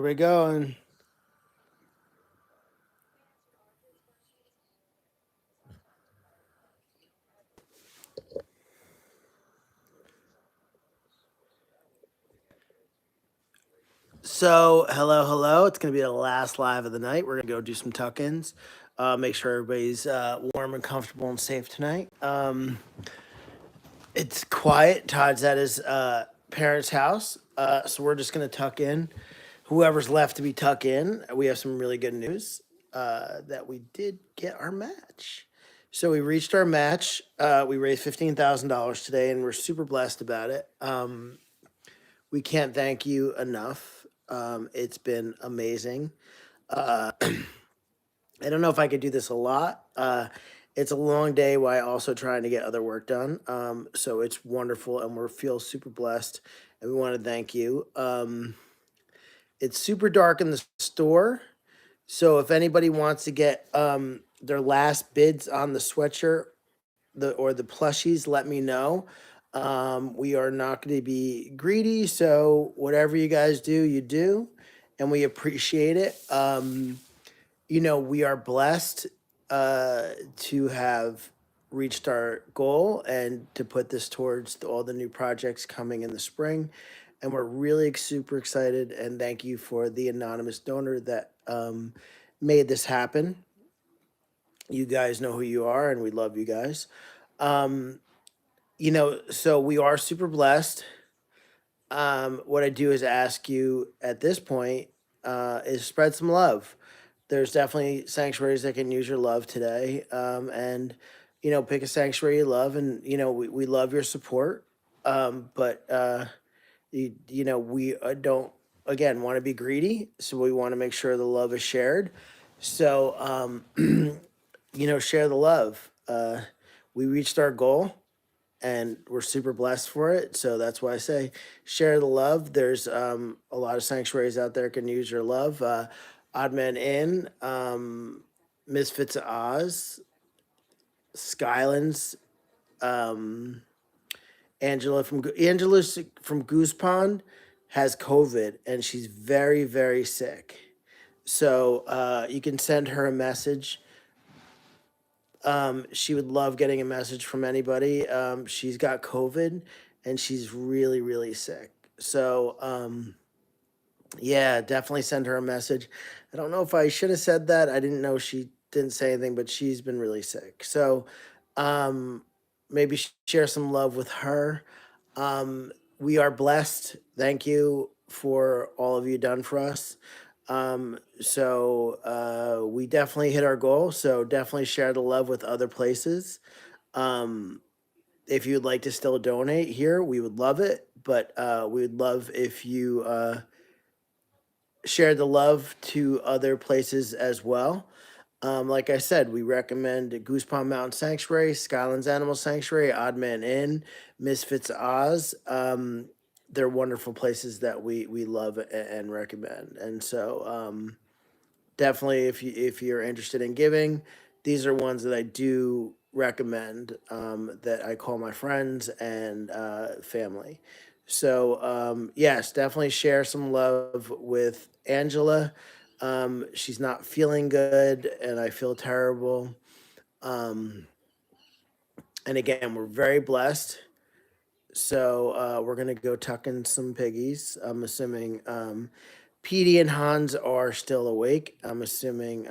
we going? So, hello, hello. It's going to be the last live of the night. We're going to go do some tuck ins, make sure everybody's warm and comfortable and safe tonight. It's quiet. Todd's at his parents' house. So, we're just going to tuck in. Whoever's left to be tuck in, we have some really good news that we did get our match. So, we reached our match. We raised $15,000 today, and we're super blessed about it. We can't thank you enough. It's been amazing. Uh, I don't know if I could do this a lot. It's a long day while also trying to get other work done. So it's wonderful, and we feel super blessed, and we want to thank you. It's super dark in the store, so if anybody wants to get their last bids on the sweatshirt, the plushies, let me know. We are not going to be greedy, so whatever you guys do, you do, and we appreciate it. We are blessed to have reached our goal and to put this towards all the new projects coming in the spring. And we're really super excited. And thank you for the anonymous donor that made this happen. You guys know who you are, and we love you guys. Um, so we are super blessed. What I do is ask you at this point is spread some love. There's definitely sanctuaries that can use your love today. And, pick a sanctuary you love. And, we love your support. But we don't, again, want to be greedy. So we want to make sure the love is shared. So, share the love. We reached our goal and we're super blessed for it. So that's why I say share the love. There's a lot of sanctuaries out there can use your love. Odd Man Inn, Misfits of Oz, Skylands, um, Angela from Goose Pond has COVID and she's very very sick. So you can send her a message. She would love getting a message from anybody. She's got COVID and she's really, really sick. So, yeah, definitely send her a message. I don't know if I should have said that. I didn't know she didn't say anything, but she's been really sick. So, um, maybe share some love with her. We are blessed. Thank you for all of you done for us. We definitely hit our goal. So definitely share the love with other places. Um, if you'd like to still donate here, we would love it. But we would love if you share the love to other places as well. Like I said, we recommend Goose Pond Mountain Sanctuary, Skylands Animal Sanctuary, Odd Man Inn, Misfits Oz. They're wonderful places that we love and recommend. And so definitely, if you're interested in giving, these are ones that I do recommend that I call my friends and family. So yes, definitely share some love with Angela. She's not feeling good, and I feel terrible. Um, and again, we're very blessed. So we're gonna go tuck in some piggies. I'm assuming Petey and Hans are still awake. I'm assuming.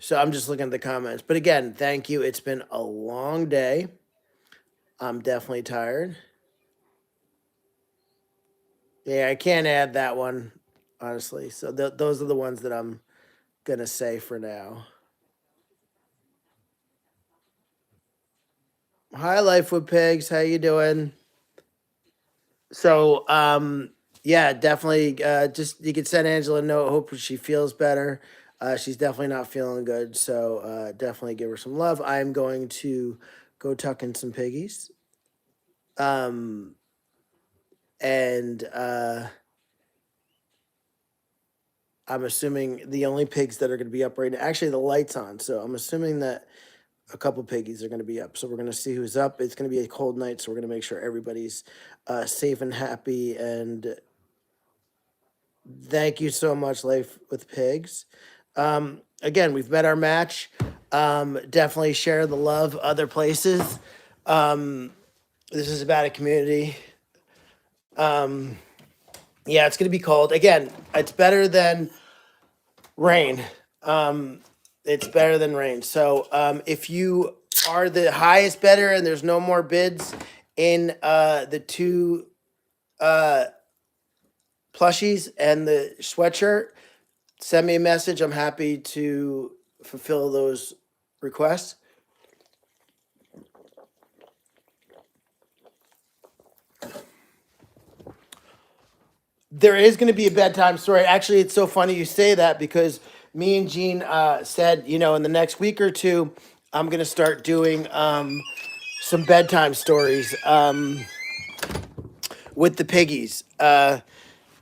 So I'm just looking at the comments. But again, thank you. It's been a long day. I'm definitely tired. Yeah, I can't add that one, honestly. So those are the ones that I'm gonna say for now. Hi, Life with Pigs. How you doing? So, yeah, definitely. Just you could send Angela a note. Hope she feels better. She's definitely not feeling good. So, definitely give her some love. I'm going to go tuck in some piggies. Um, and I'm assuming the only pigs that are going to be up right now. Actually, the light's on, so I'm assuming that a couple piggies are going to be up. So we're going to see who's up. It's going to be a cold night, so we're going to make sure everybody's safe and happy. And thank you so much, Life with Pigs. Again, we've met our match. Definitely share the love other places. This is about a community. Yeah, it's going to be cold. Again, it's better than rain. It's better than rain. So if you are the highest bidder and there's no more bids in the two plushies and the sweatshirt, send me a message. I'm happy to fulfill those requests. There is going to be a bedtime story. Actually, it's so funny you say that because me and Gene said, you know, in the next week or two, I'm going to start doing some bedtime stories with the piggies.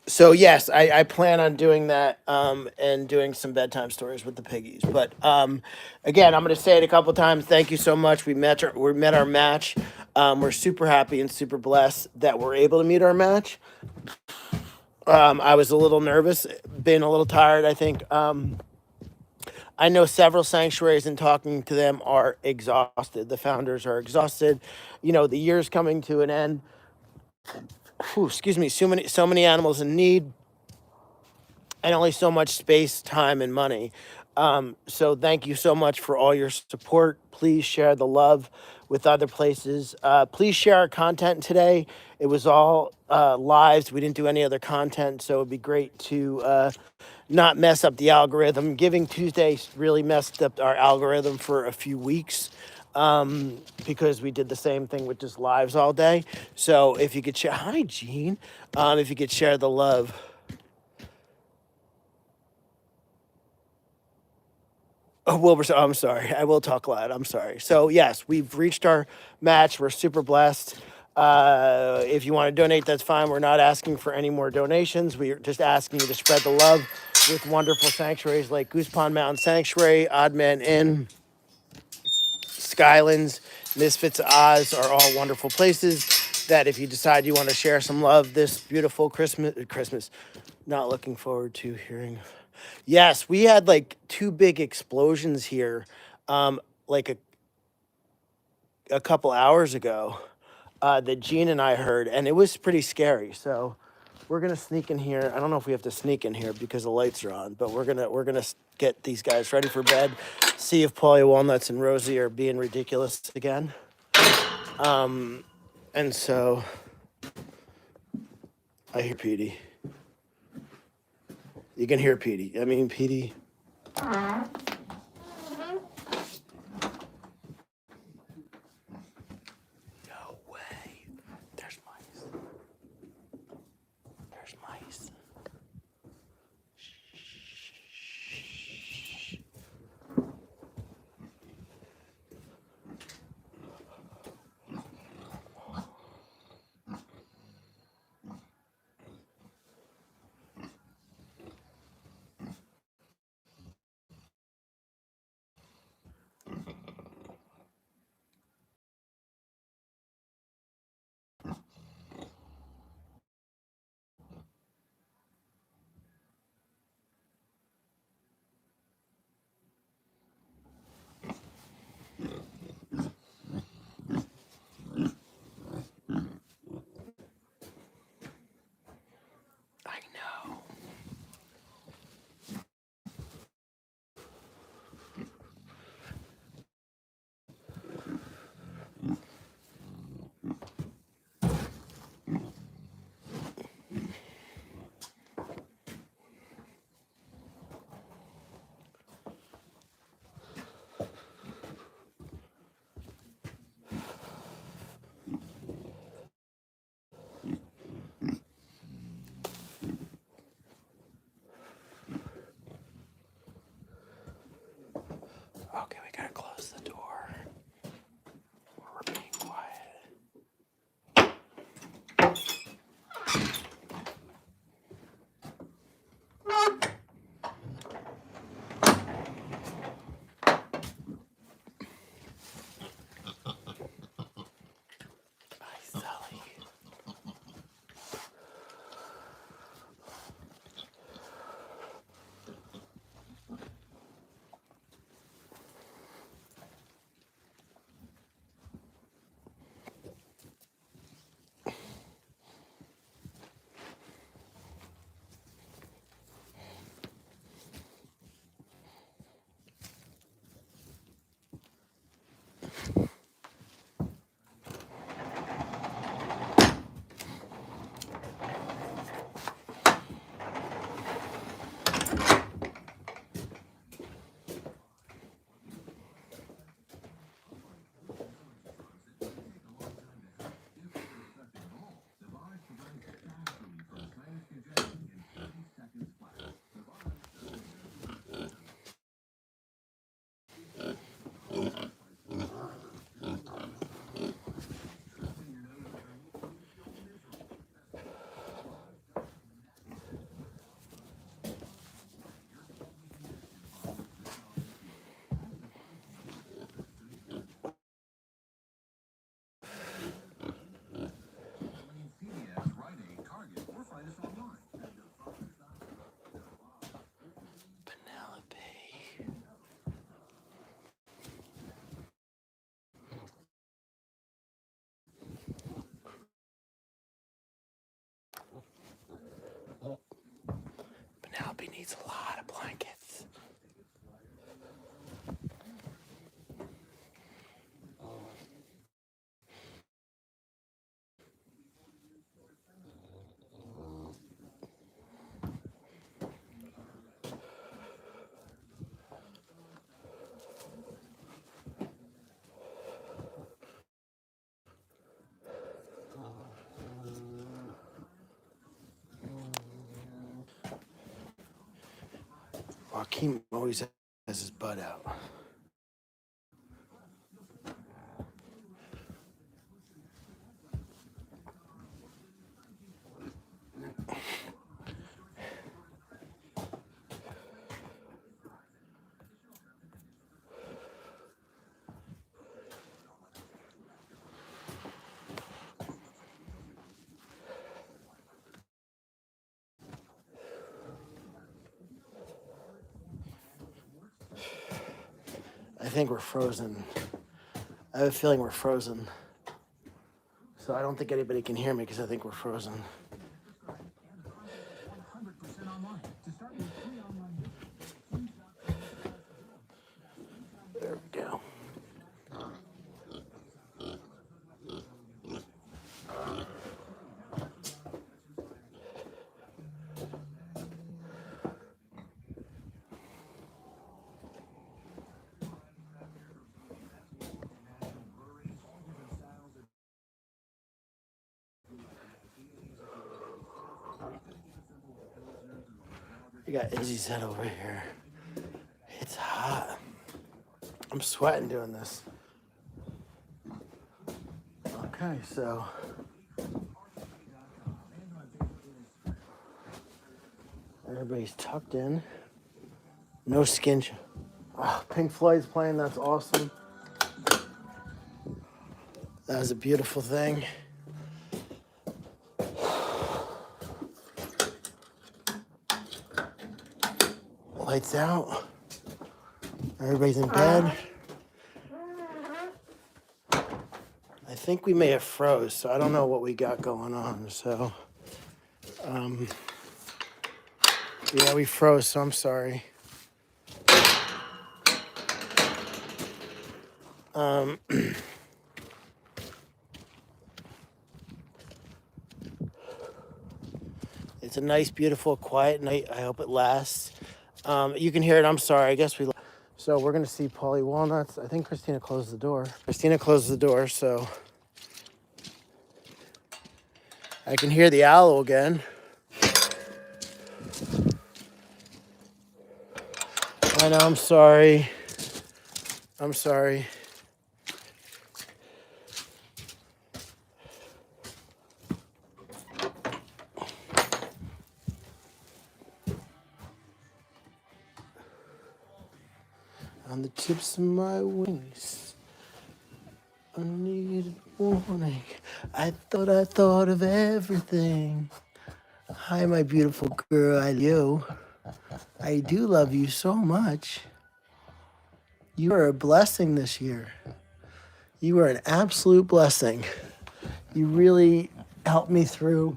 So yes, I plan on doing that and doing some bedtime stories with the piggies. But again, I'm going to say it a couple times. Thank you so much. We met our match. We're super happy and super blessed that we're able to meet our match. I was a little nervous, been a little tired. I think I know several sanctuaries, and talking to them are exhausted. The founders are exhausted. You know, the year's coming to an end. Whew, excuse me. So many animals in need, and only so much space, time, and money. So thank you so much for all your support. Please share the love with other places. Please share our content today. It was all lives. We didn't do any other content, so it'd be great to not mess up the algorithm. Giving Tuesday really messed up our algorithm for a few weeks because we did the same thing with just lives all day. So if you could share, hi Gene, if you could share the love. Oh, Wilbur, I'm sorry. I will talk loud. I'm sorry. So, yes, we've reached our match. We're super blessed. If you want to donate, that's fine. We're not asking for any more donations. We're just asking you to spread the love with wonderful sanctuaries like Goose Pond Mountain Sanctuary, Odd Man Inn, Skylands, Misfits of Oz are all wonderful places that if you decide you want to share some love this beautiful Christmas, not looking forward to hearing. Yes, we had like two big explosions here, like a couple hours ago, that Gene and I heard, and it was pretty scary. So we're gonna sneak in here. I don't know if we have to sneak in here because the lights are on, but we're gonna get these guys ready for bed. See if Paulie Walnuts and Rosie are being ridiculous again. And so I hear Petey. You can hear Petey. I mean, Petey. No way. There's mice. There's mice. I know. Okay, we gotta close the door. We're being quiet. Joaquin always has his butt out. I think we're frozen. I have a feeling we're frozen. So I don't think anybody can hear me because I think we're frozen. There we go. We got Izzy's head over here. It's hot. I'm sweating doing this. Okay, so everybody's tucked in. No skin. Oh, Pink Floyd's playing. That's awesome. That was a beautiful thing. Lights out. Everybody's in bed. I think we may have froze, so I don't know what we got going on. So, yeah, we froze, so I'm sorry. It's a nice, beautiful, quiet night. I hope it lasts. You can hear it. I'm sorry. I guess we. So we're gonna see Paulie Walnuts. I think Christina closed the door. So I can hear the owl again. I know. I'm sorry. On the tips of my wings, unneeded warning. I thought of everything. Hi, my beautiful girl, I love you. I do love you so much. You are a blessing this year. You are an absolute blessing. You really helped me through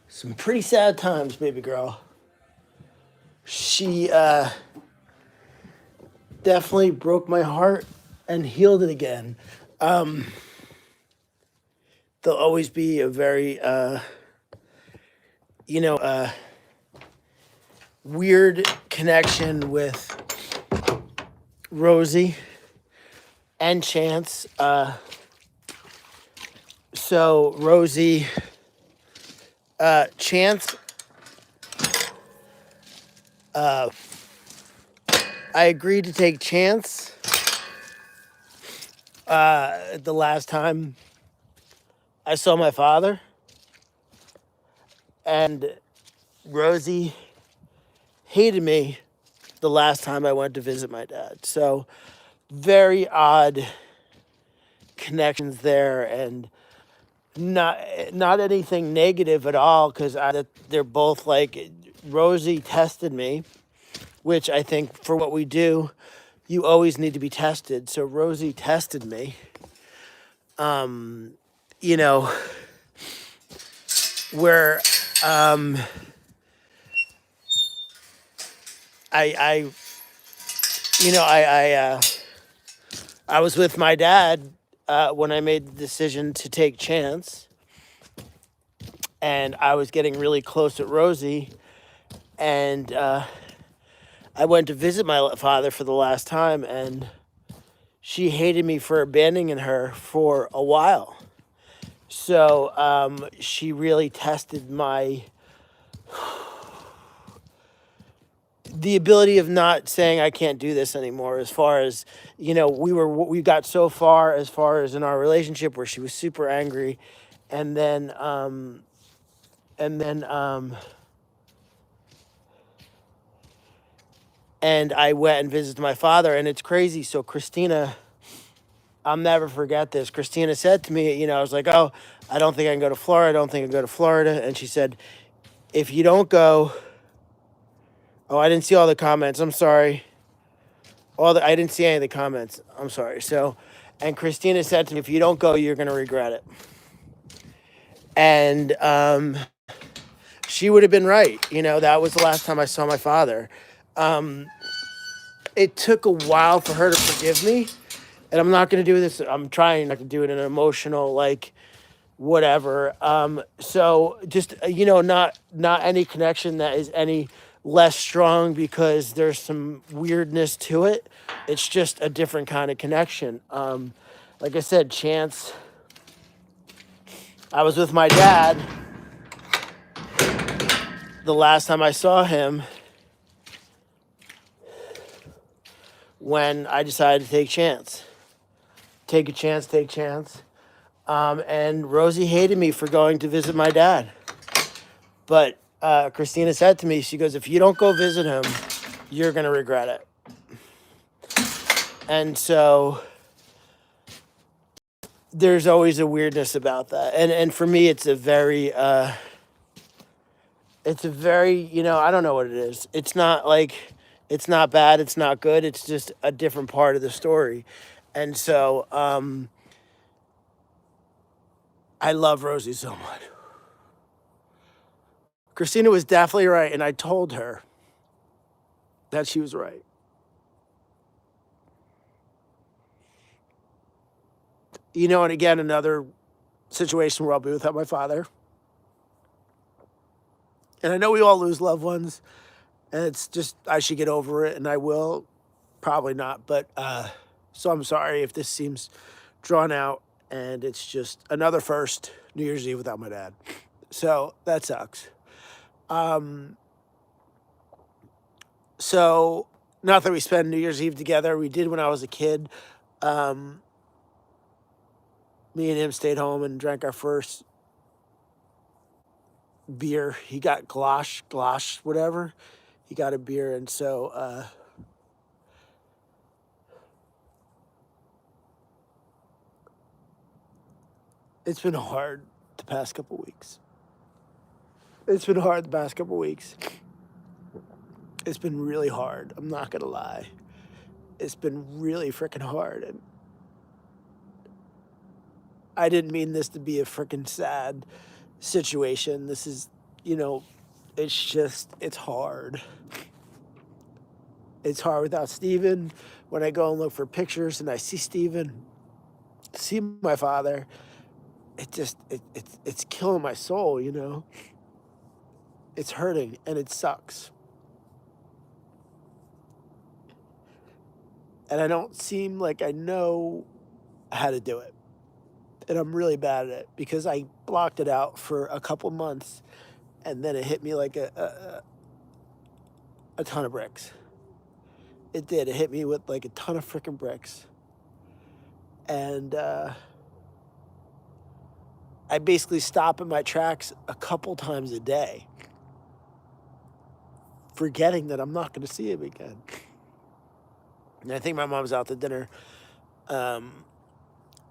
some pretty sad times, baby girl. She definitely broke my heart and healed it again. There'll always be a very, weird connection with Rosie and Chance. So Rosie, Chance, I agreed to take Chance the last time I saw my father, and Rosie hated me the last time I went to visit my dad. So very odd connections there, and not anything negative at all, because they're both like, Rosie tested me, which I think for what we do, you always need to be tested. So Rosie tested me. Where I was with my dad when I made the decision to take Chance, and I was getting really close with Rosie, and I went to visit my father for the last time, and she hated me for abandoning her for a while. So she really tested my the ability of not saying I can't do this anymore. As far as we got so far as far as in our relationship where she was super angry, and then and then and I went and visited my father, and it's crazy. So Christina, I'll never forget this. Christina said to me, I was like, oh, I don't think I can go to Florida. I don't think I can go to Florida. And she said, if you don't go, oh, I didn't see all the comments. I'm sorry. I didn't see any of the comments. I'm sorry. So, and Christina said to me, if you don't go, you're going to regret it. And she would have been right. That was the last time I saw my father. It took a while for her to forgive me. And I'm not going to do this. I'm trying not to do it in an emotional, like, whatever. So just, not any connection that is any less strong because there's some weirdness to it. It's just a different kind of connection. Like I said, Chance, I was with my dad the last time I saw him when I decided to take chance. Take a chance, take chance. And Rosie hated me for going to visit my dad. But Christina said to me, she goes, if you don't go visit him, you're going to regret it. And so there's always a weirdness about that. And for me, it's a very, I don't know what it is. It's not like, it's not bad, it's not good. It's just a different part of the story. And so I love Rosie so much. Christina was definitely right, and I told her that she was right. And again, another situation where I'll be without my father. And I know we all lose loved ones, and it's just, I should get over it, and I will. Probably not, but so I'm sorry if this seems drawn out, and it's just another first New Year's Eve without my dad. So that sucks. So not that we spend New Year's Eve together. We did when I was a kid. Me and him stayed home and drank our first beer. He got Glosh, whatever. He got a beer, and so it's been hard the past couple weeks. It's been really hard. I'm not gonna lie. It's been really freaking hard, and I didn't mean this to be a freaking sad situation. This is, it's hard. It's hard without Steven. When I go and look for pictures and I see Steven, see my father, it's killing my soul, It's hurting and it sucks. And I don't seem like I know how to do it. And I'm really bad at it because I blocked it out for a couple months and then it hit me like a ton of bricks. It did. It hit me with like a ton of freaking bricks. And I basically stop in my tracks a couple times a day, forgetting that I'm not going to see him again. And I think my mom's out to dinner,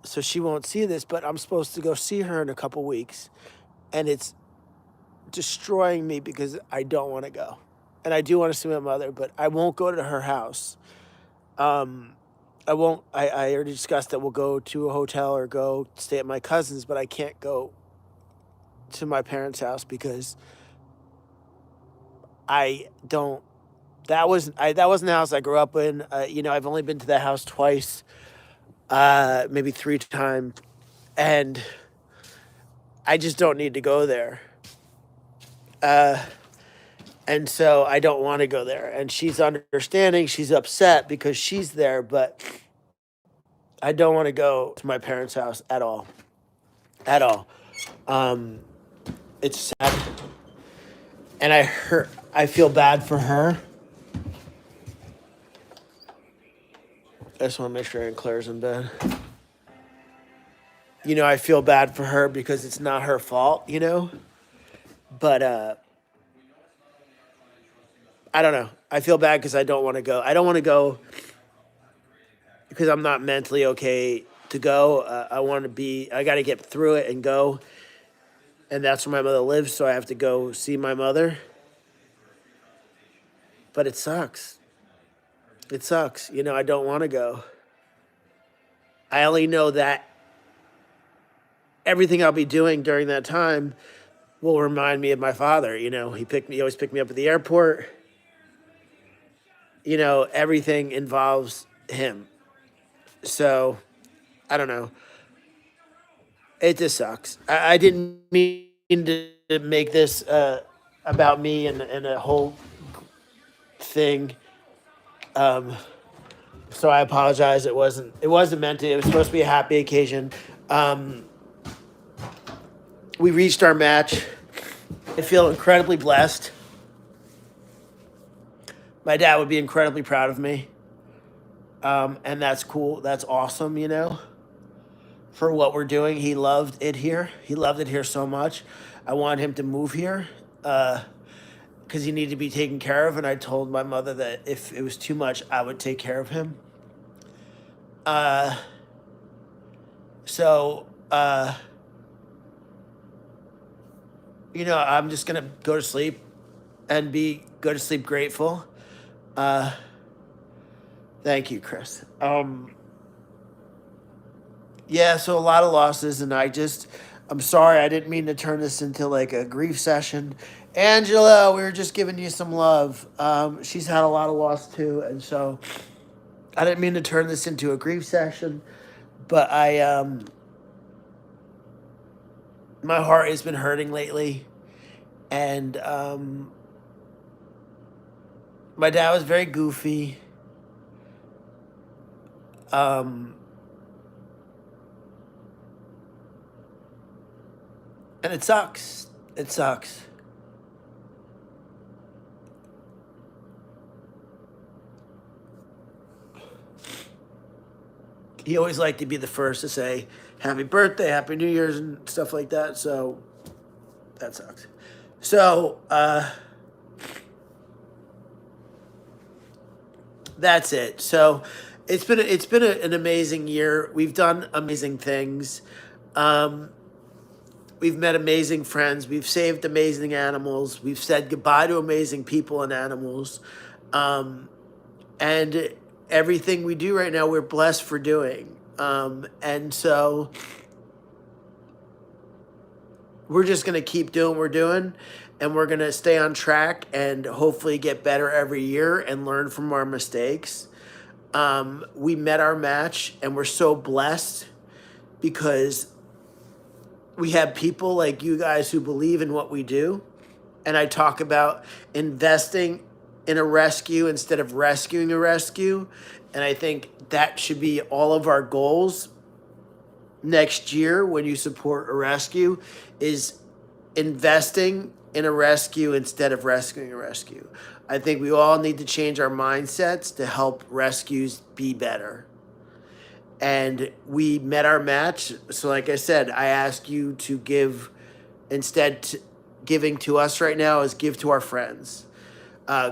so she won't see this, but I'm supposed to go see her in a couple weeks, and it's destroying me because I don't want to go. And I do want to see my mother, but I won't go to her house. I won't. I already discussed that we'll go to a hotel or go stay at my cousin's, but I can't go to my parents' house because I don't. That wasn't the house I grew up in. I've only been to that house twice, maybe 3 times, and I just don't need to go there. And so I don't want to go there. And she's understanding. She's upset because she's there, but I don't want to go to my parents' house at all. At all. It's sad. And I feel bad for her I just want to make sure Aunt Claire's in bed. You know, I feel bad for her because it's not her fault, you know? But I don't know. I feel bad because I don't want to go. I don't want to go because I'm not mentally okay to go. I want to be, I got to get through it and go. And that's where my mother lives, so I have to go see my mother. But it sucks. It sucks. You know, I don't want to go. I only know that everything I'll be doing during that time will remind me of my father. You know, he always picked me up at the airport. You know, everything involves him. So, I don't know. It just sucks. I didn't mean to make this about me and a whole thing. So I apologize. It wasn't meant to. It was supposed to be a happy occasion. We reached our match. I feel incredibly blessed. My dad would be incredibly proud of me. And that's cool. That's awesome, you know, for what we're doing. He loved it here. He loved it here so much. I wanted him to move here because he needed to be taken care of. And I told my mother that if it was too much, I would take care of him. So, you know, I'm just going to go to sleep and go to sleep grateful. Thank you, Chris. Yeah, so a lot of losses, and I'm sorry, I didn't mean to turn this into like a grief session. Angela, we were just giving you some love. She's had a lot of loss too, and so I didn't mean to turn this into a grief session, but my heart has been hurting lately, and my dad was very goofy. And it sucks. It sucks. He always liked to be the first to say happy birthday, happy New Year's, and stuff like that. So that sucks. So that's it. So it's been an amazing year. We've done amazing things. We've met amazing friends. We've saved amazing animals. We've said goodbye to amazing people and animals. And everything we do right now, we're blessed for doing. And so we're just going to keep doing what we're doing. And we're going to stay on track and hopefully get better every year and learn from our mistakes. We met our match, and we're so blessed because we have people like you guys who believe in what we do. And I talk about investing in a rescue instead of rescuing a rescue. And I think that should be all of our goals next year when you support a rescue, is investing in a rescue instead of rescuing a rescue. I think we all need to change our mindsets to help rescues be better. And we met our match. So like I said, I ask you to give, giving to us right now is give to our friends.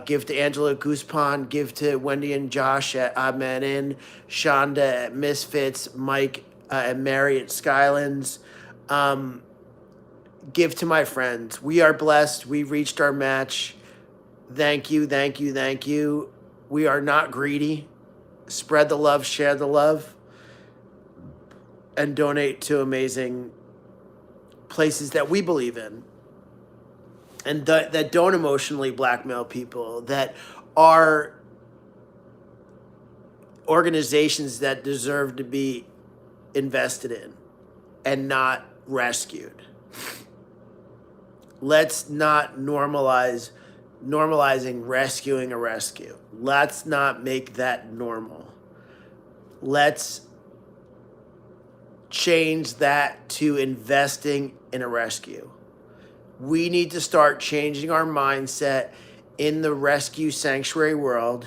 Give to Angela at Goose Pond, give to Wendy and Josh at Odd Man Inn, Shonda at Misfits, Mike and Mary at Skylands. Give to my friends. We are blessed. We reached our match. Thank you, thank you, thank you. We are not greedy. Spread the love, share the love, and donate to amazing places that we believe in. And that don't emotionally blackmail people, that are organizations that deserve to be invested in and not rescued. Let's not normalizing rescuing a rescue. Let's not make that normal. Let's change that to investing in a rescue. We need to start changing our mindset in the rescue sanctuary world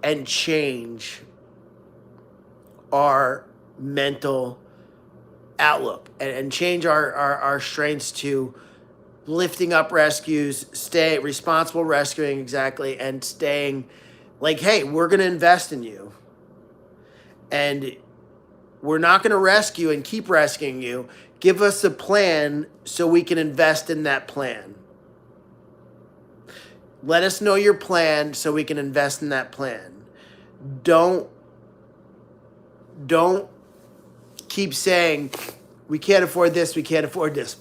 and change our mental outlook and change our strengths to lifting up rescues, stay responsible rescuing, exactly, and staying like, hey, we're going to invest in you. And we're not going to rescue and keep rescuing you. Give us a plan so we can invest in that plan. Let us know your plan so we can invest in that plan. Don't keep saying, we can't afford this, we can't afford this.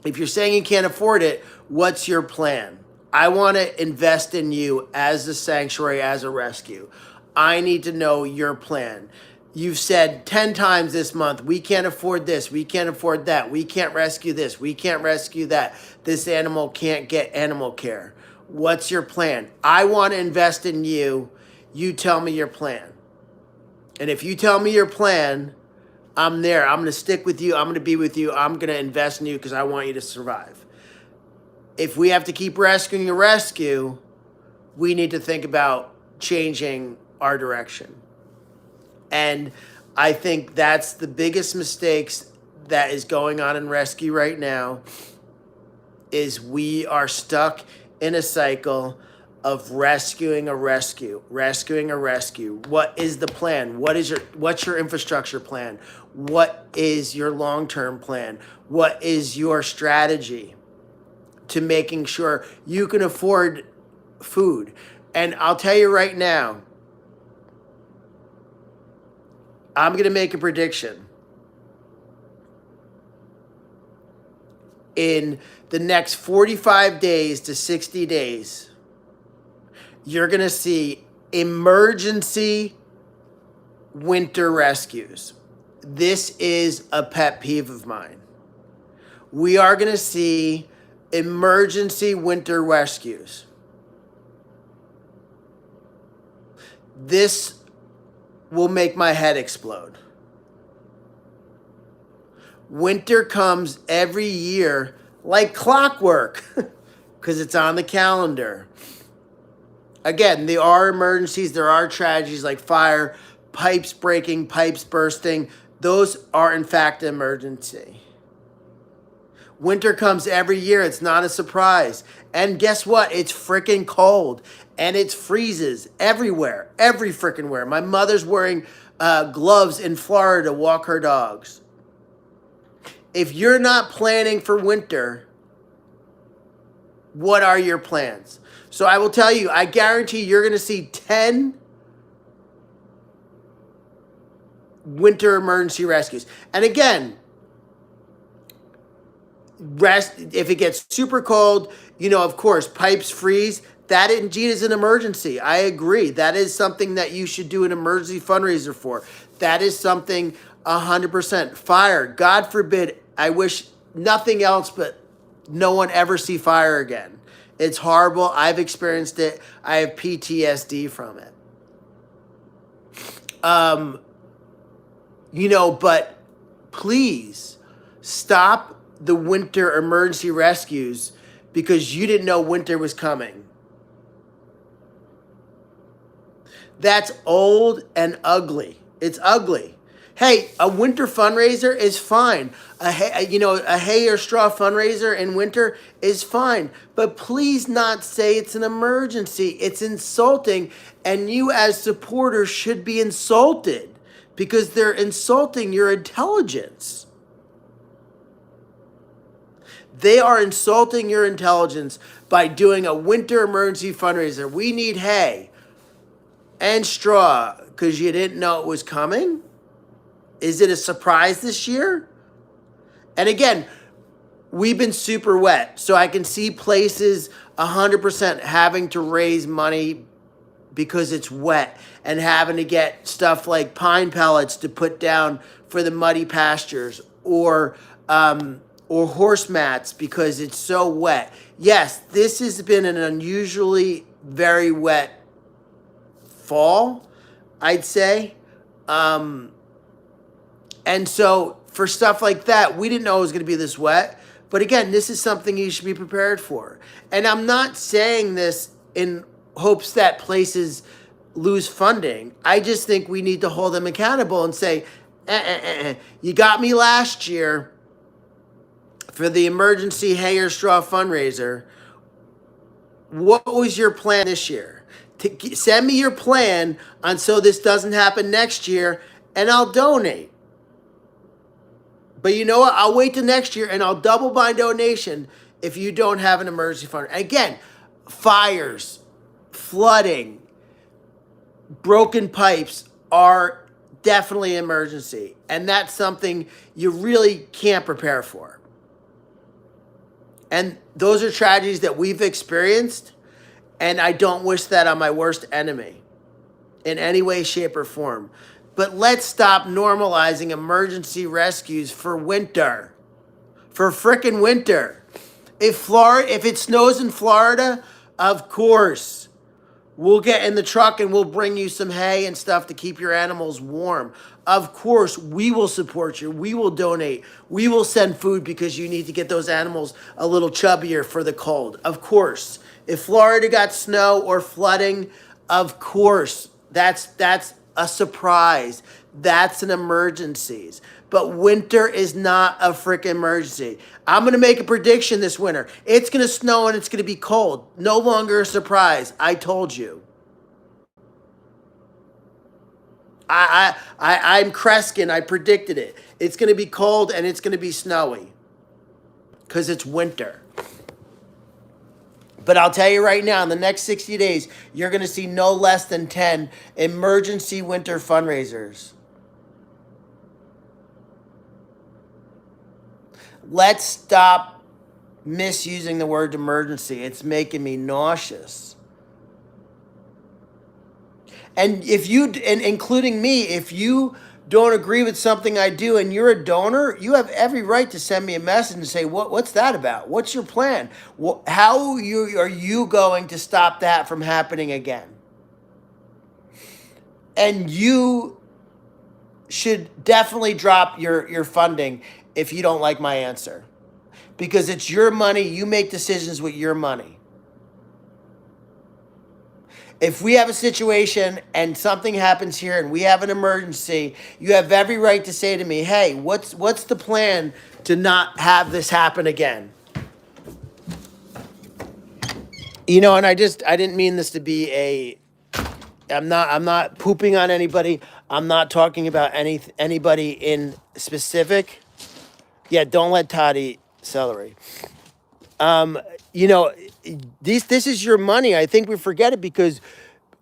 If you're saying you can't afford it, what's your plan? I want to invest in you as a sanctuary, as a rescue. I need to know your plan. You've said 10 times this month, we can't afford this, we can't afford that, we can't rescue this, we can't rescue that. This animal can't get animal care. What's your plan? I want to invest in you. You tell me your plan. And if you tell me your plan, I'm there. I'm going to stick with you. I'm going to be with you. I'm going to invest in you because I want you to survive. If we have to keep rescuing a rescue, we need to think about changing our direction. And I think that's the biggest mistakes that is going on in rescue right now is we are stuck in a cycle of rescuing a rescue. What is the plan? What's your infrastructure plan? What is your long-term plan? What is your strategy to making sure you can afford food? And I'll tell you right now, I'm going to make a prediction. In the next 45 days to 60 days, you're going to see emergency winter rescues. This is a pet peeve of mine. We are going to see emergency winter rescues. This will make my head explode. Winter comes every year like clockwork because it's on the calendar. Again, there are emergencies, there are tragedies like fire, pipes breaking, pipes bursting. Those are in fact an emergency. Winter comes every year. It's not a surprise. And guess what? It's freaking cold. And it freezes everywhere. Every freaking where. My mother's wearing gloves in Florida to walk her dogs. If you're not planning for winter, what are your plans? So I will tell you, I guarantee you're going to see 10 winter emergency rescues. And again, if it gets super cold, of course, pipes freeze. That indeed is an emergency. I agree. That is something that you should do an emergency fundraiser for. That is something 100%. Fire, God forbid, I wish nothing else but no one ever see fire again. It's horrible. I've experienced it. I have PTSD from it. But please stop the winter emergency rescues because you didn't know winter was coming. That's old and ugly. It's ugly. Hey, a winter fundraiser is fine. A hay or straw fundraiser in winter is fine. But please not say it's an emergency. It's insulting, and you as supporters should be insulted because they're insulting your intelligence. They are insulting your intelligence by doing a winter emergency fundraiser. We need hay and straw because you didn't know it was coming? Is it a surprise this year? And again, we've been super wet, so I can see places 100% having to raise money because it's wet and having to get stuff like pine pellets to put down for the muddy pastures or horse mats because it's so wet. Yes, this has been an unusually very wet fall, I'd say. And so for stuff like that, we didn't know it was going to be this wet. But again, this is something you should be prepared for. And I'm not saying this in hopes that places lose funding. I just think we need to hold them accountable and say, you got me last year for the emergency hay or straw fundraiser. What was your plan this year? Send me your plan on so this doesn't happen next year, and I'll donate. But you know what? I'll wait till next year and I'll double my donation if you don't have an emergency fund. Again, fires, flooding, broken pipes are definitely an emergency. And that's something you really can't prepare for. And those are tragedies that we've experienced. And I don't wish that on my worst enemy in any way, shape, or form. But let's stop normalizing emergency rescues for winter. For frickin' winter. If it snows in Florida, of course, we'll get in the truck and we'll bring you some hay and stuff to keep your animals warm. Of course, we will support you. We will donate. We will send food because you need to get those animals a little chubbier for the cold. Of course. If Florida got snow or flooding, of course, that's a surprise. That's an emergency. But winter is not a freaking emergency. I'm going to make a prediction this winter. It's going to snow and it's going to be cold. No longer a surprise. I told you. I'm Kreskin. I predicted it. It's going to be cold and it's going to be snowy because it's winter. But I'll tell you right now, in the next 60 days, you're going to see no less than 10 emergency winter fundraisers. Let's stop misusing the word emergency. It's making me nauseous. And if you, and including me, if you don't agree with something I do and you're a donor, you have every right to send me a message and say, what's that about? What's your plan? How are you going to stop that from happening again? And you should definitely drop your funding if you don't like my answer. Because it's your money. You make decisions with your money. If we have a situation and something happens here and we have an emergency, you have every right to say to me, hey, what's the plan to not have this happen again? You know, and I didn't mean this to be I'm not pooping on anybody. I'm not talking about anybody in specific. Yeah, don't let Todd eat celery. You know, this is your money. I think we forget it because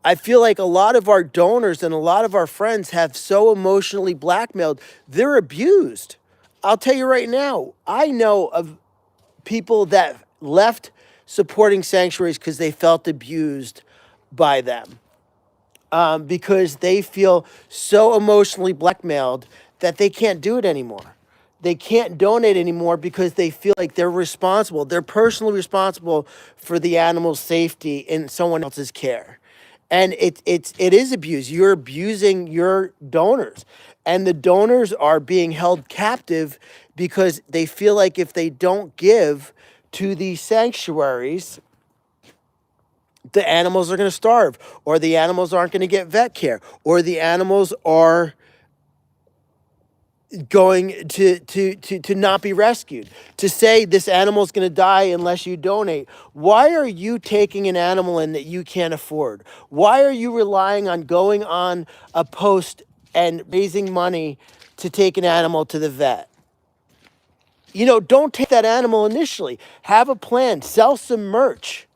I feel like a lot of our donors and a lot of our friends have so emotionally blackmailed. They're abused. I'll tell you right now, I know of people that left supporting sanctuaries because they felt abused by them. Because they feel so emotionally blackmailed that they can't do it anymore. They can't donate anymore because they feel like they're responsible. They're personally responsible for the animal's safety in someone else's care. And it is abuse. You're abusing your donors. And the donors are being held captive because they feel like if they don't give to these sanctuaries, the animals are going to starve, or the animals aren't going to get vet care, or the animals are going to not be rescued. To say this animal is going to die unless you donate. Why are you taking an animal in that you can't afford? Why are you relying on going on a post and raising money to take an animal to the vet? You know, don't take that animal initially. Have a plan. Sell some merch.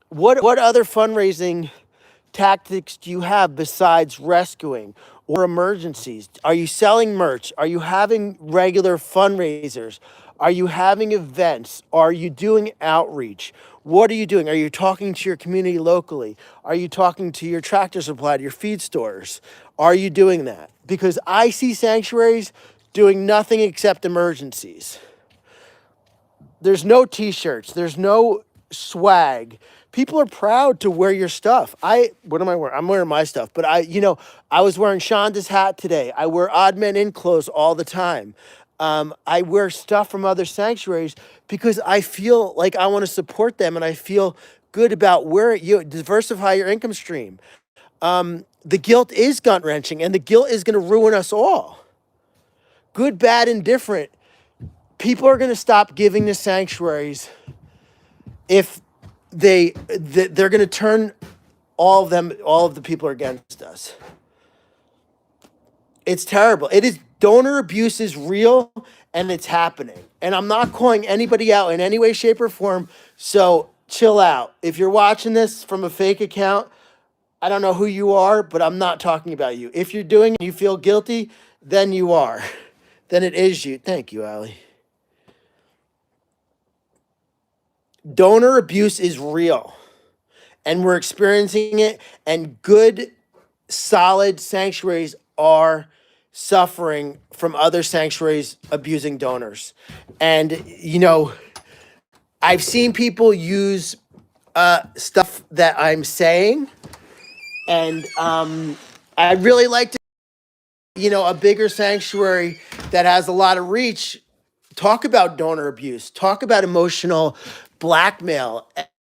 What other fundraising tactics do you have besides rescuing or emergencies? Are you selling merch? Are you having regular fundraisers? Are you having events? Are you doing outreach? What are you doing? Are you talking to your community locally? Are you talking to your Tractor Supply, to your feed stores? Are you doing that? Because I see sanctuaries doing nothing except emergencies. There's no t-shirts. There's no swag. People are proud to wear your stuff. What am I wearing? I'm wearing my stuff, but I was wearing Shonda's hat today. I wear Odd Men In clothes all the time. I wear stuff from other sanctuaries because I feel like I want to support them and I feel good about where you diversify your income stream. The guilt is gut wrenching, and the guilt is going to ruin us all. Good, bad, indifferent. People are going to stop giving to sanctuaries if they're going to turn all of the people are against us. It's terrible. It is donor abuse is real and it's happening. And I'm not calling anybody out in any way, shape, or form. So chill out. If you're watching this from a fake account, I don't know who you are, but I'm not talking about you. If you're doing it and you feel guilty, then you are. Then it is you. Thank you, Allie. Donor abuse is real. And we're experiencing it. And good, solid sanctuaries are suffering from other sanctuaries abusing donors. And, I've seen people use stuff that I'm saying. And I'd really like to, a bigger sanctuary that has a lot of reach talk about donor abuse, talk about emotional blackmail,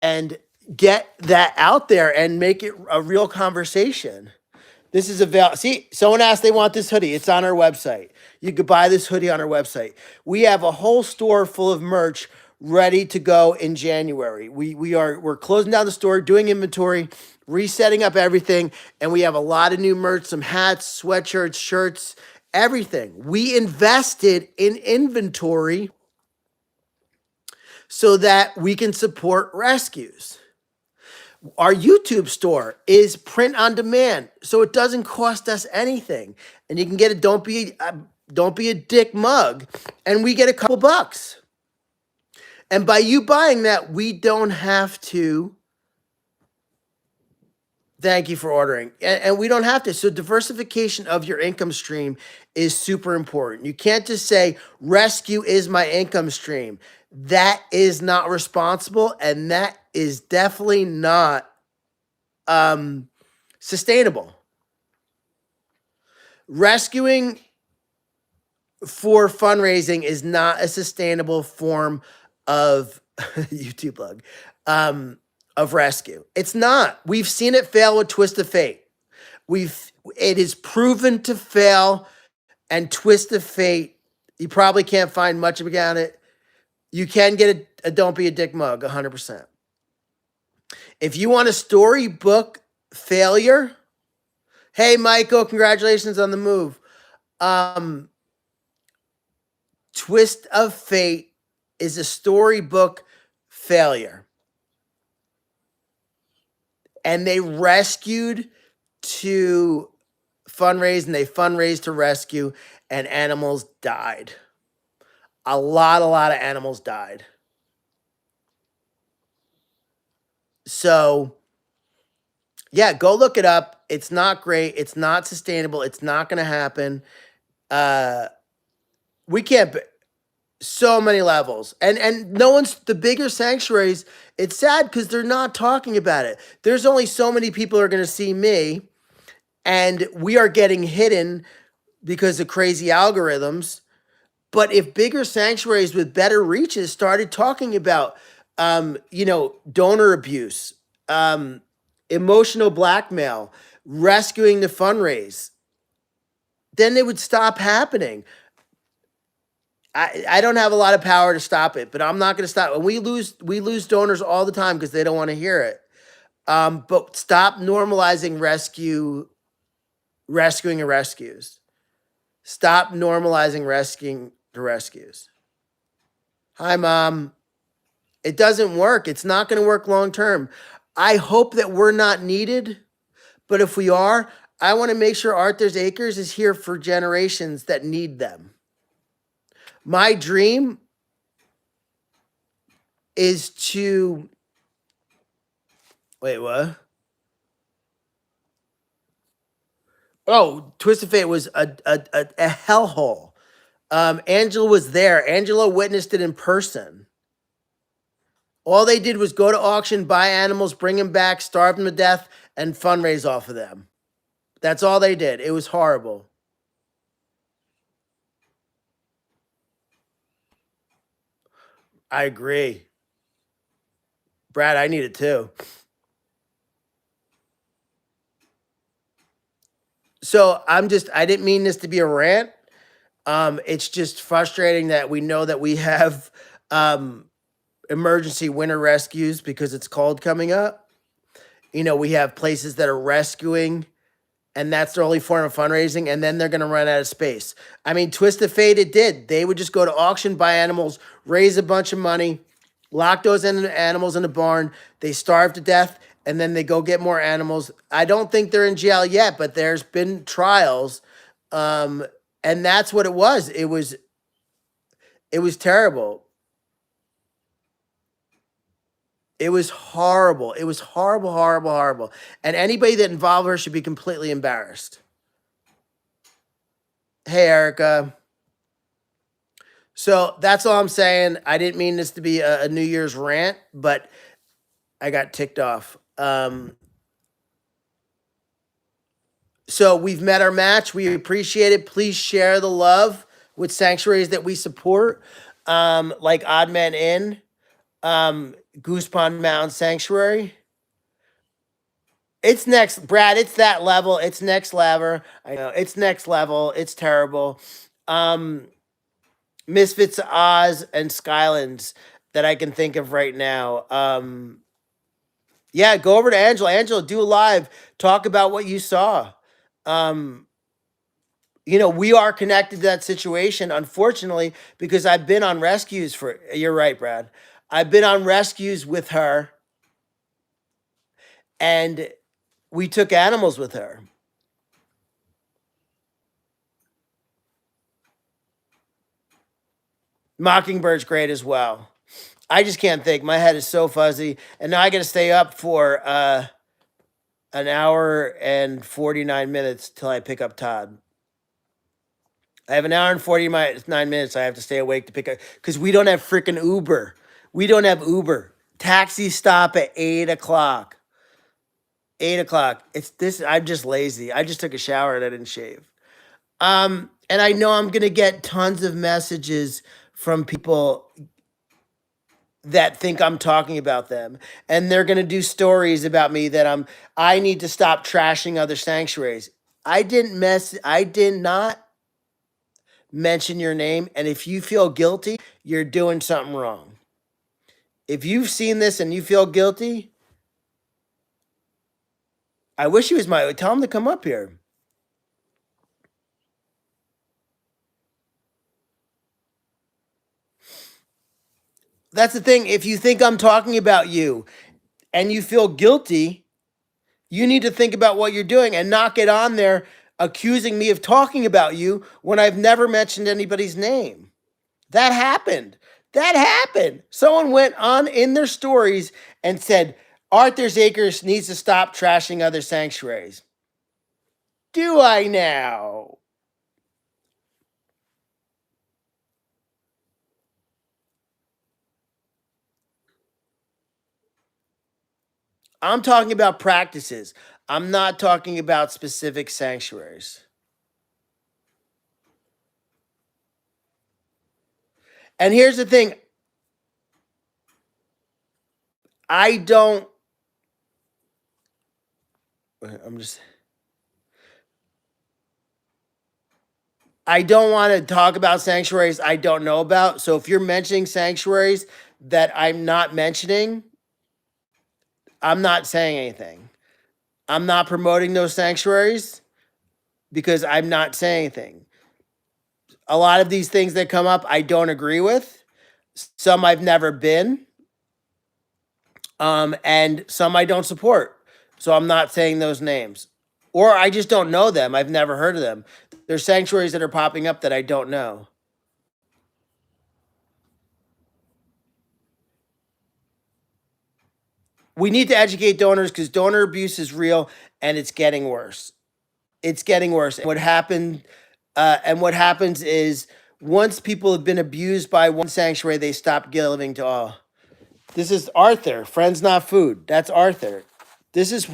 and get that out there and make it a real conversation. This is see, someone asked they want this hoodie. It's on our website. You could buy this hoodie on our website. We have a whole store full of merch ready to go in January. We're closing down the store, doing inventory, resetting up everything, and we have a lot of new merch, some hats, sweatshirts, shirts, everything. We invested in inventory so that we can support rescues. Our YouTube store is print on demand, so it doesn't cost us anything. And you can get a don't be a dick mug, and we get a couple bucks. And by you buying that, we don't have to thank you for ordering. And we don't have to. So diversification of your income stream is super important. You can't just say rescue is my income stream. That is not responsible, and that is definitely not sustainable. Rescuing for fundraising is not a sustainable form of YouTube plug of rescue. It's not. We've seen it fail with Twist of Fate. It is proven to fail, and Twist of Fate, you probably can't find much about it. You can get a Don't Be a Dick mug, 100%. If you want a storybook failure, hey, Michael, congratulations on the move. Twist of Fate is a storybook failure. And they rescued to fundraise, and they fundraised to rescue, and animals died. A lot of animals died. So, yeah, go look it up. It's not great. It's not sustainable. It's not going to happen. We can't. So many levels, and no one's the bigger sanctuaries. It's sad because they're not talking about it. There's only so many people are going to see me, and we are getting hidden because of crazy algorithms. But if bigger sanctuaries with better reaches started talking about, donor abuse, emotional blackmail, rescuing the fundraise, then it would stop happening. I don't have a lot of power to stop it, but I'm not going to stop. And we lose donors all the time because they don't want to hear it. But stop normalizing rescuing and rescues. Stop normalizing rescuing the rescues. Hi, Mom. It doesn't work. It's not going to work long term. I hope that we're not needed, but if we are, I want to make sure Arthur's Acres is here for generations that need them. My dream is to wait, what? Oh, Twist of Fate was a hellhole. Angela was there. Angela witnessed it in person. All they did was go to auction, buy animals, bring them back, starve them to death, and fundraise off of them. That's all they did. It was horrible. I agree. Brad, I need it too. So I didn't mean this to be a rant. It's just frustrating that we know that we have um, emergency winter rescues because it's cold coming up. You know, we have places that are rescuing, and that's their only form of fundraising, and then they're going to run out of space. I mean, Twist of Fate, it did. They would just go to auction, buy animals, raise a bunch of money, lock those animals in a barn. They starve to death, and then they go get more animals. I don't think they're in jail yet, but there's been trials, um, and that's what it was. It was terrible. It was horrible. It was horrible, horrible, horrible. And anybody that involved her should be completely embarrassed. Hey, Erica. So that's all I'm saying. I didn't mean this to be a New Year's rant, but I got ticked off. So we've met our match. We appreciate it. Please share the love with sanctuaries that we support, like Odd Man Inn, Goose Pond Mountain Sanctuary. It's next, Brad. It's that level. It's next level. I know it's next level. It's terrible. Um, Misfits of Oz and Skylands that I can think of right now. Yeah, go over to Angela. Angela, do a live. Talk about what you saw. Um, you know, we are connected to that situation, unfortunately, because I've been on rescues for. You're right, Brad. I've been on rescues with her, and we took animals with her. Mockingbird's great as well. I just can't think. My head is so fuzzy, and now I got to stay up for an hour and 49 minutes till I pick up Todd. I have an hour and 49 minutes. I have to stay awake to pick up because we don't have freaking Uber. We don't have Uber. Taxi stop at 8 o'clock. 8 o'clock. It's this. I'm just lazy. I just took a shower and I didn't shave. And I know I'm gonna get tons of messages from people that think I'm talking about them, and they're gonna do stories about me that I need to stop trashing other sanctuaries. I did not mention your name, and if you feel guilty, you're doing something wrong. If you've seen this and you feel guilty, I wish he was tell him to come up here. That's the thing. If you think I'm talking about you and you feel guilty, you need to think about what you're doing and not get on there accusing me of talking about you when I've never mentioned anybody's name. That happened. That happened. Someone went on in their stories and said, Arthur's Acres needs to stop trashing other sanctuaries. Do I now? I'm talking about practices. I'm not talking about specific sanctuaries. And here's the thing, I don't I'm just I don't want to talk about sanctuaries I don't know about. So if you're mentioning sanctuaries that I'm not mentioning, I'm not saying anything. I'm not promoting those sanctuaries because I'm not saying anything. A lot of these things that come up, I don't agree with. Some I've never been, and some I don't support. So I'm not saying those names, or I just don't know them. I've never heard of them. There's sanctuaries that are popping up that I don't know. We need to educate donors because donor abuse is real and it's getting worse. It's getting worse. And what happens is once people have been abused by one sanctuary, they stop giving to all. This is Arthur, Friends Not Food. That's Arthur. This is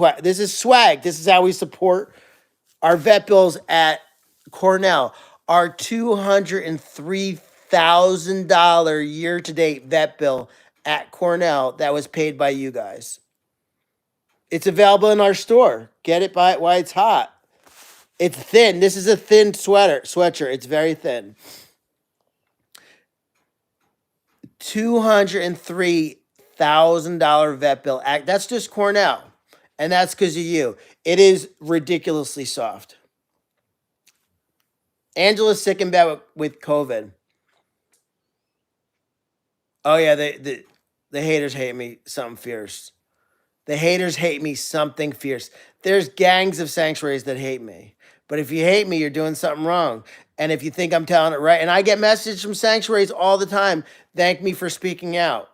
swag. This is how we support our vet bills at Cornell. Our $203,000 year to date vet bill at Cornell that was paid by you guys. It's available in our store. Get it by while it's hot. It's thin. This is a thin sweatshirt. It's very thin. $203,000 vet bill. That's just Cornell. And that's because of you. It is ridiculously soft. Angela's sick in bed with COVID. Oh yeah, the haters hate me something fierce. The haters hate me something fierce. There's gangs of sanctuaries that hate me. But if you hate me, you're doing something wrong. And if you think I'm telling it right, and I get messages from sanctuaries all the time, thank me for speaking out,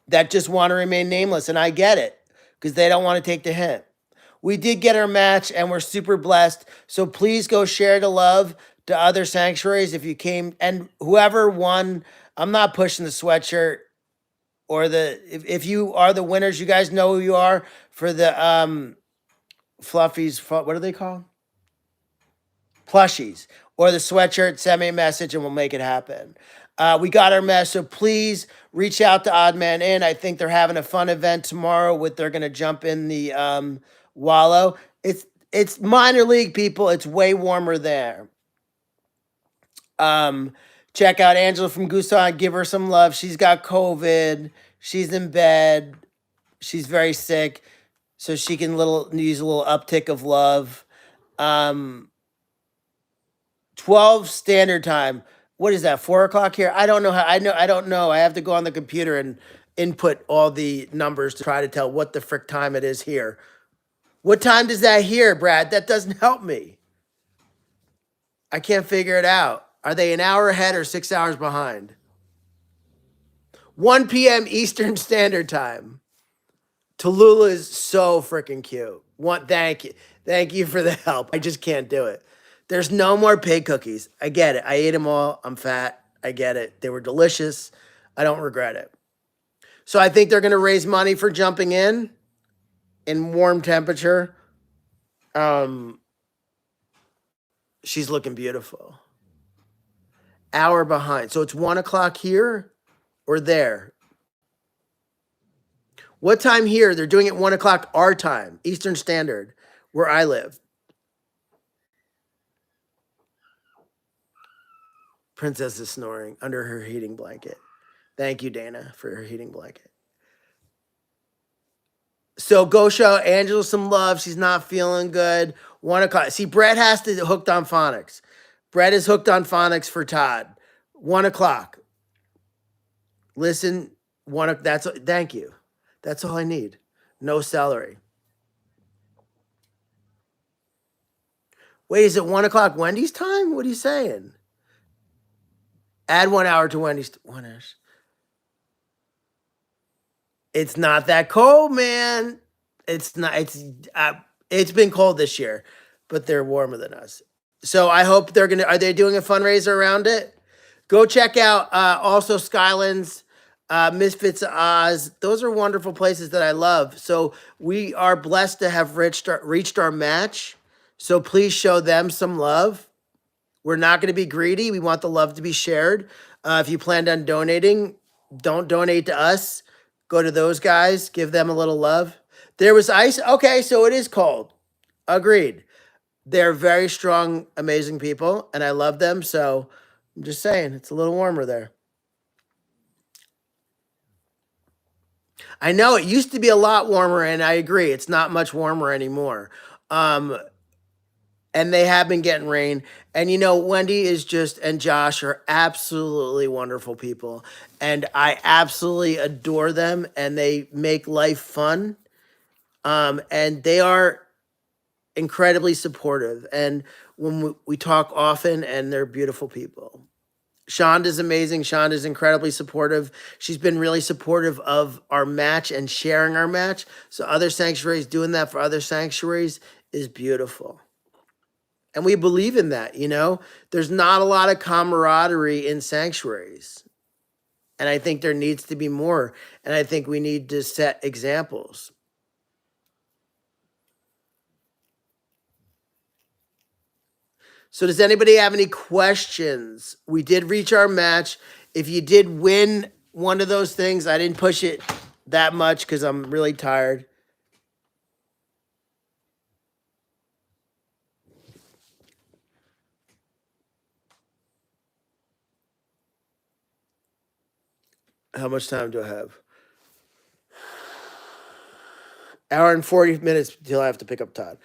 that just want to remain nameless. And I get it because they don't want to take the hint. We did get our match and we're super blessed. So please go share the love to other sanctuaries if you came. And whoever won, I'm not pushing the sweatshirt or if you are the winners, you guys know who you are for the fluffies. What are they called? Plushies or the sweatshirt. Send me a message and we'll make it happen. We got our mess, so please reach out to Odd Man In. I think they're having a fun event tomorrow. They're gonna jump in the Wallow. It's minor league, people. It's way warmer there. Check out Angela from Gusan. Give her some love. She's got COVID. She's in bed. She's very sick, so she can use a little uptick of love. 12 standard time. What is that? 4 o'clock here? I don't know how. I don't know. I have to go on the computer and input all the numbers to try to tell what the frick time it is here. What time does that here, Brad? That doesn't help me. I can't figure it out. Are they an hour ahead or 6 hours behind? 1 p.m. Eastern Standard Time. Tallulah is so freaking cute. Thank you. Thank you for the help. I just can't do it. There's no more pig cookies. I get it. I ate them all. I'm fat. I get it. They were delicious. I don't regret it. So I think they're going to raise money for jumping in warm temperature. She's looking beautiful. Hour behind. So it's 1 o'clock here or there. What time here? They're doing it 1 o'clock our time, Eastern Standard, where I live. Princess is snoring under her heating blanket. Thank you, Dana, for her heating blanket. So go show Angela some love. She's not feeling good. 1 o'clock. See, Brett has to hooked on phonics. Brett is hooked on phonics for Todd. 1 o'clock. Listen, thank you. That's all I need. No celery. Wait, is it 1 o'clock Wendy's time? What are you saying? Add 1 hour to Wendy's. 1 hour. It's not that cold, man. It's not. It's been cold this year, but they're warmer than us. So I hope are they doing a fundraiser around it? Go check out also Skylands, Misfits of Oz. Those are wonderful places that I love. So we are blessed to have reached our match. So please show them some love. We're not going to be greedy. We want the love to be shared. If you planned on donating, don't donate to us. Go to those guys. Give them a little love. There was ice. Okay, so it is cold. Agreed. They're very strong, amazing people, and I love them. So I'm just saying, it's a little warmer there. I know it used to be a lot warmer, and I agree. It's not much warmer anymore. And they have been getting rain. And, Wendy and Josh are absolutely wonderful people. And I absolutely adore them, and they make life fun. And they are incredibly supportive. And when we talk often, and they're beautiful people. Shonda's amazing. Shonda's incredibly supportive. She's been really supportive of our match and sharing our match. So other sanctuaries doing that for other sanctuaries is beautiful. And we believe in that, There's not a lot of camaraderie in sanctuaries. And I think there needs to be more. And I think we need to set examples. So does anybody have any questions? We did reach our match. If you did win one of those things, I didn't push it that much because I'm really tired. How much time do I have? Hour and 40 minutes till I have to pick up Todd.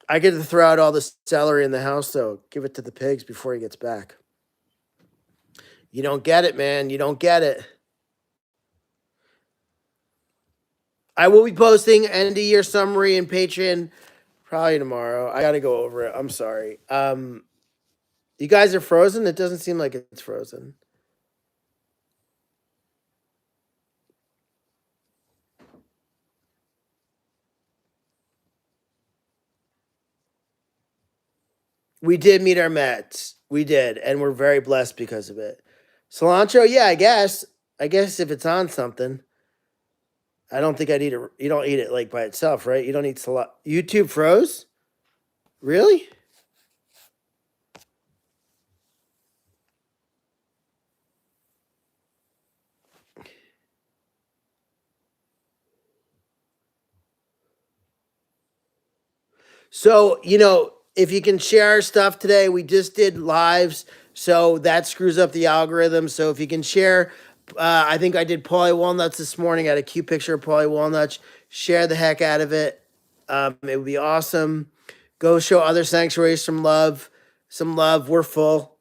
I get to throw out all the celery in the house, though. Give it to the pigs before he gets back. You don't get it, man. You don't get it. I will be posting end of year summary in Patreon probably tomorrow. I got to go over it. I'm sorry. You guys are frozen? It doesn't seem like it's frozen. We did meet our Mets. We did, and we're very blessed because of it. Cilantro, yeah, I guess. I guess if it's on something. I don't think I'd eat it. You don't eat it like by itself, right? You don't eat cilantro. YouTube froze? Really? So, if you can share our stuff today, we just did lives, so that screws up the algorithm. So if you can share, I think I did Paulie Walnuts this morning. I had a cute picture of Paulie Walnuts. Share the heck out of it. It would be awesome. Go show other sanctuaries some love. Some love. We're full.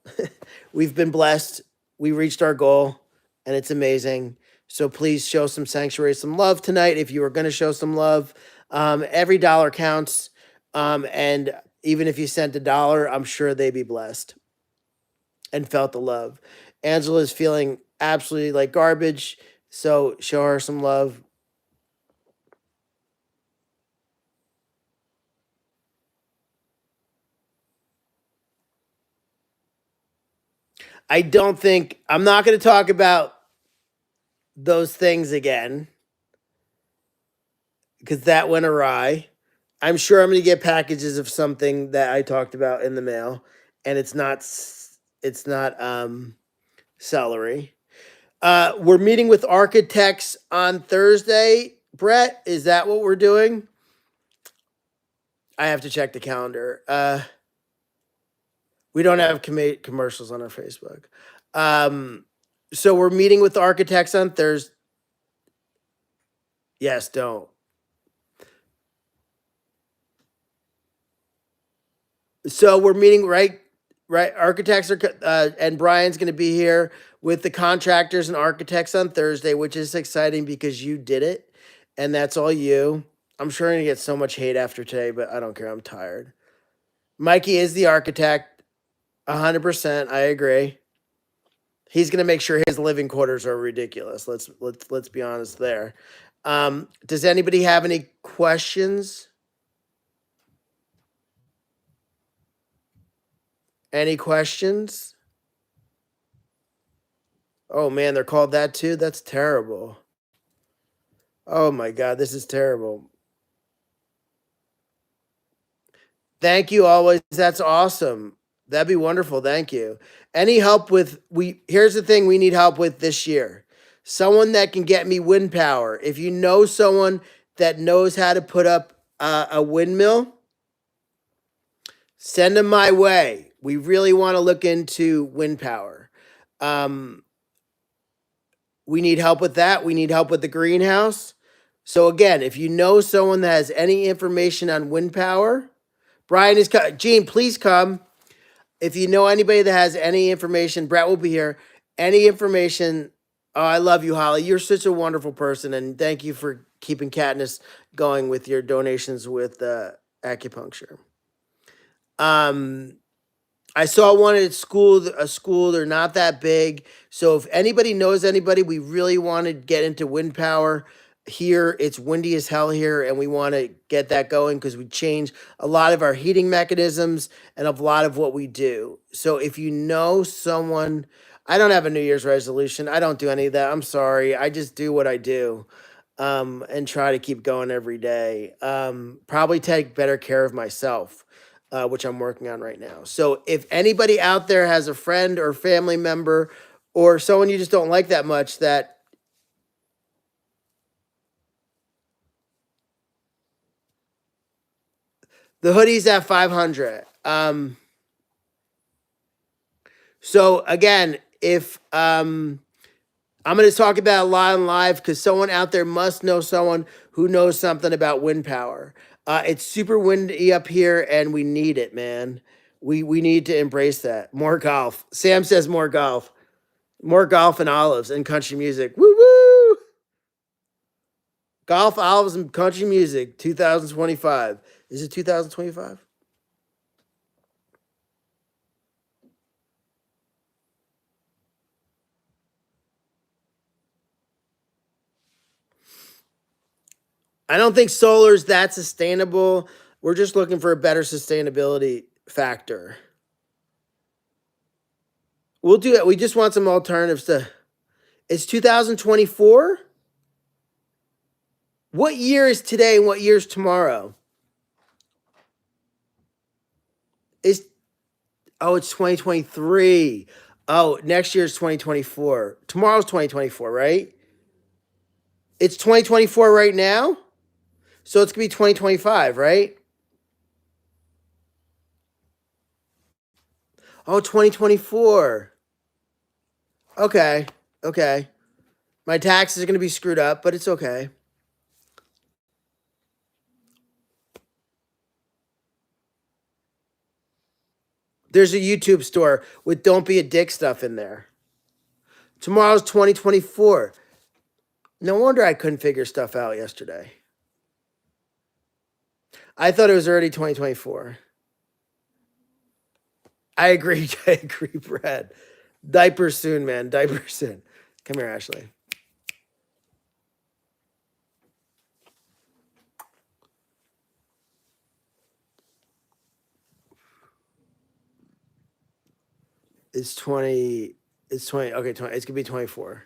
We've been blessed. We reached our goal, and it's amazing. So please show some sanctuaries some love tonight if you are going to show some love. Every dollar counts. And even if you sent $1, I'm sure they'd be blessed and felt the love. Angela's feeling absolutely like garbage, so show her some love. I'm not going to talk about those things again because that went awry. I'm sure I'm going to get packages of something that I talked about in the mail, and it's not celery. We're meeting with architects on Thursday. Brett, is that what we're doing? I have to check the calendar. We don't have commercials on our Facebook. So we're meeting with architects on Thursday. Yes, don't. So we're meeting right. Architects are, and Brian's going to be here with the contractors and architects on Thursday, which is exciting because you did it, and that's all you. I'm sure I'm going to get so much hate after today, but I don't care. I'm tired. Mikey is the architect, 100%. I agree. He's going to make sure his living quarters are ridiculous. Let's be honest there. Does anybody have any questions? Any questions? Oh man, they're called that too? That's terrible. Oh my God, this is terrible. Thank you always. That's awesome. That'd be wonderful. Thank you. Any help with here's the thing we need help with this year. Someone that can get me wind power. If you know someone that knows how to put up a windmill, send them my way. We really want to look into wind power. We need help with that. We need help with the greenhouse. So again, if you know someone that has any information on wind power, Brian is Gene, please come. If you know anybody that has any information, Brett will be here. Any information. Oh, I love you, Holly. You're such a wonderful person, and thank you for keeping Katniss going with your donations with acupuncture. I saw one at a school. They're not that big. So if anybody knows anybody, we really want to get into wind power here. It's windy as hell here, and we want to get that going because we change a lot of our heating mechanisms and a lot of what we do. So if you know someone, I don't have a New Year's resolution. I don't do any of that. I'm sorry. I just do what I do and try to keep going every day. Probably take better care of myself. Which I'm working on right now. So if anybody out there has a friend or family member or someone you just don't like that much, that the hoodie's at 500. So again, if I'm going to talk about it live because someone out there must know someone who knows something about wind power. It's super windy up here, and we need it, man. We need to embrace that. More golf. Sam says more golf. More golf and olives and country music. Woo woo! Golf, olives, and country music. 2025. Is it 2025? I don't think solar's that sustainable. We're just looking for a better sustainability factor. We'll do it. We just want some alternatives to. It's 2024. What year is today and what year is tomorrow? Is it's 2023. Oh, next year is 2024. Tomorrow's 2024, right? It's 2024 right now. So it's gonna be 2025, right? Oh, 2024. Okay. Okay. My taxes are gonna be screwed up, but it's okay. There's a YouTube store with "Don't Be a Dick" stuff in there. Tomorrow's 2024. No wonder I couldn't figure stuff out yesterday. I thought it was already 2024. I agree. I agree, Brad. Diapers soon, man. Diapers soon. Come here, Ashley. It's 20. It's 20. Okay, 20. It's going to be 24.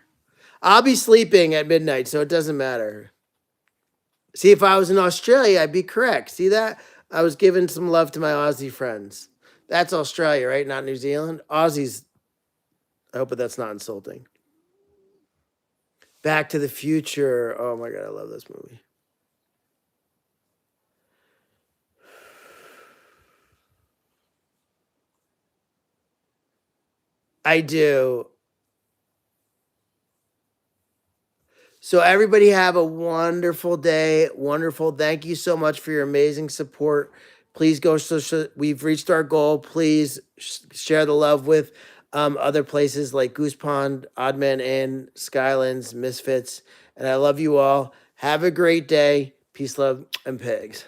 I'll be sleeping at midnight, so it doesn't matter. See, if I was in Australia, I'd be correct. See that? I was giving some love to my Aussie friends. That's Australia, right? Not New Zealand. Aussies. I hope that's not insulting. Back to the Future. Oh my God, I love this movie. I do. So everybody have a wonderful day. Wonderful. Thank you so much for your amazing support. Please go social. We've reached our goal. Please share the love with other places like Goose Pond, Oddman Inn, Skylands, Misfits. And I love you all. Have a great day. Peace, love, and pigs.